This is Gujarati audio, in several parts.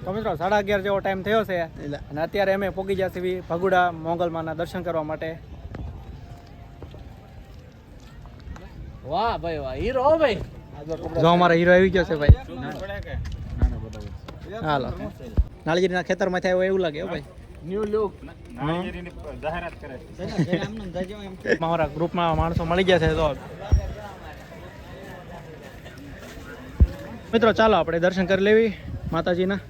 તો મિત્રો 11:30 જેવો ટાઈમ થયો છે અને અત્યારે અમે પહોંચી ગયા છીએ ભગુડા મોગલમાના દર્શન કરવા માટે. વાહ ભાઈ વાહ, હીરો હો ભાઈ. જો અમારો હીરો આવી ગયો છે ભાઈ. હાલો નાળિયેરીના ખેતરમાંથી આવ્યો એવું લાગે હો ભાઈ. New look. જાહેરાત કરે અમારા ગ્રુપમાં માણસો મળી ગયા છે. તો મિત્રો ચાલો આપણે દર્શન કરી લેવી માતાજીના.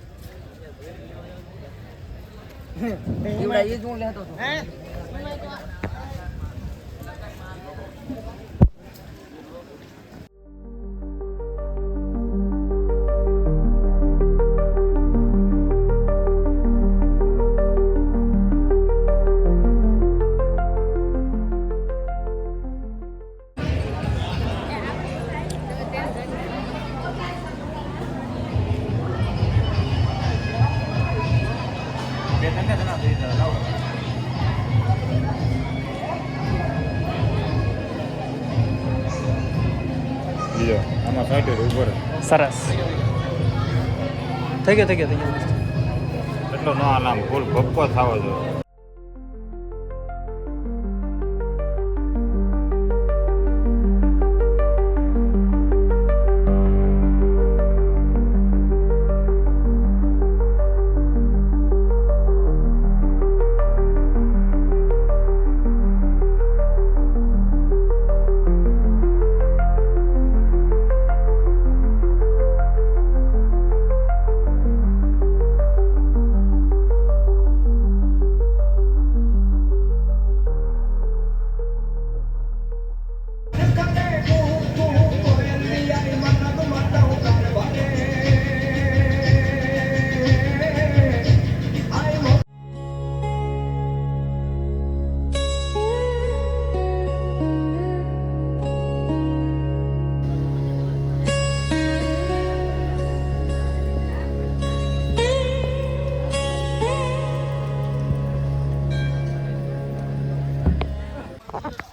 આમાં સાઈડ ઉપર સરસ થઈ ગયો એટલો નો આલામ ફૂલ ભપકો થવો જોઈએ.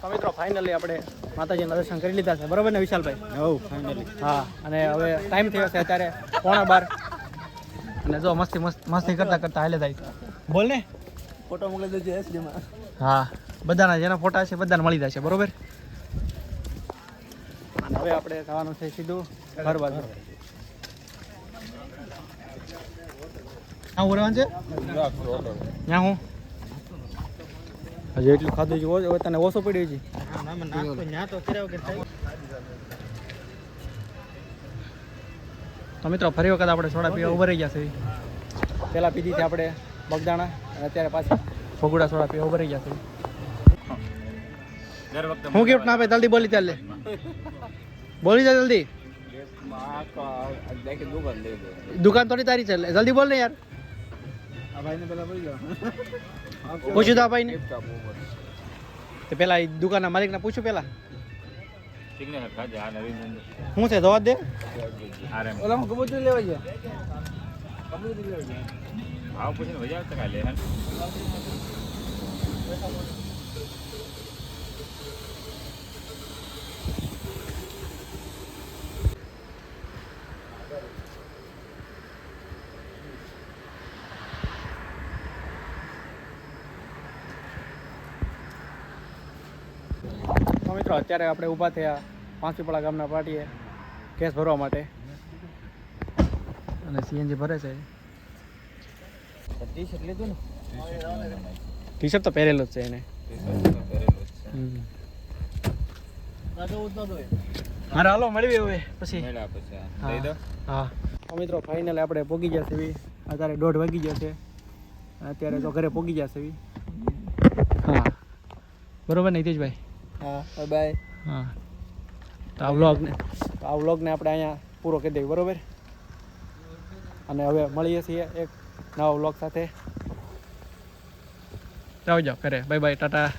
તો મિત્રો ફાઇનલી આપણે માતાજીના દર્શન કરી લીધા છે, બરાબર ને વિશાલભાઈ? ફાઇનલી હા, અને હવે ટાઈમ થયો છે અત્યારે 11:15 અને જો મસ્તી કરતા હાલે થાય. બોલ ને ફોટો મોકલી દેજો એસડી માં. હા, બધાના જેના ફોટા છે બધાને મળી જશે, બરોબર? અને હવે આપણે જવાનું છે સીધું ઘર બાજુ. ક્યાં ઉરવાનું છે? ત્યાં હું હજી એટલું ખાધું છે, હવે તને ઓછો પડ્યો છે. તો મિત્રો ફરી વખત આપણે સોડા પીવા ઉભા રહી ગયા છે. પહેલાં પીધી હતી આપણે બગદાણા અને અત્યારે પાછા ભગુડા સોડા પીવા ઉભા રહી ગયા છે. હું ગિફ્ટ ના આપે જલ્દી બોલી ચાલે, બોલી જા જલ્દી. દુકાન થોડી તારી છે, જલ્દી બોલ ને યાર. પૂછ્યું તો આ ભાઈને તો પેલા દુકાનના માલિકને પૂછ્યું પેલા શું છે જવા દે. ઓલા કબૂતર લેવા ગયો. તો મિત્રો અત્યારે આપણે ઊભા થયા પાંચપીપળા ગામના પાટીએ ગેસ ભરવા માટે અને સીએનજી ભરે છે. ટી-શર્ટ લીધું ને? ટી-શર્ટ તો પહેરેલું જ છે એને. હારે હાલો મળવી હવે પછી. હા તો મિત્રો ફાઇનલ આપણે પહોંચી ગયા છે. અત્યારે 1:30 વાગી ગયા છે. અત્યારે તો ઘરે પહોંચી ગયા છે. હા બરોબર ને હિતેશભાઈ? હા, બાય. હા, તો આ વ્લોગને આપણે અહીંયા પૂરો કરી દઈએ, બરોબર? અને હવે મળીએ છીએ એક નવા વ્લોગ સાથે. જાઓ ઘરે, બાય બાય, ટાટા.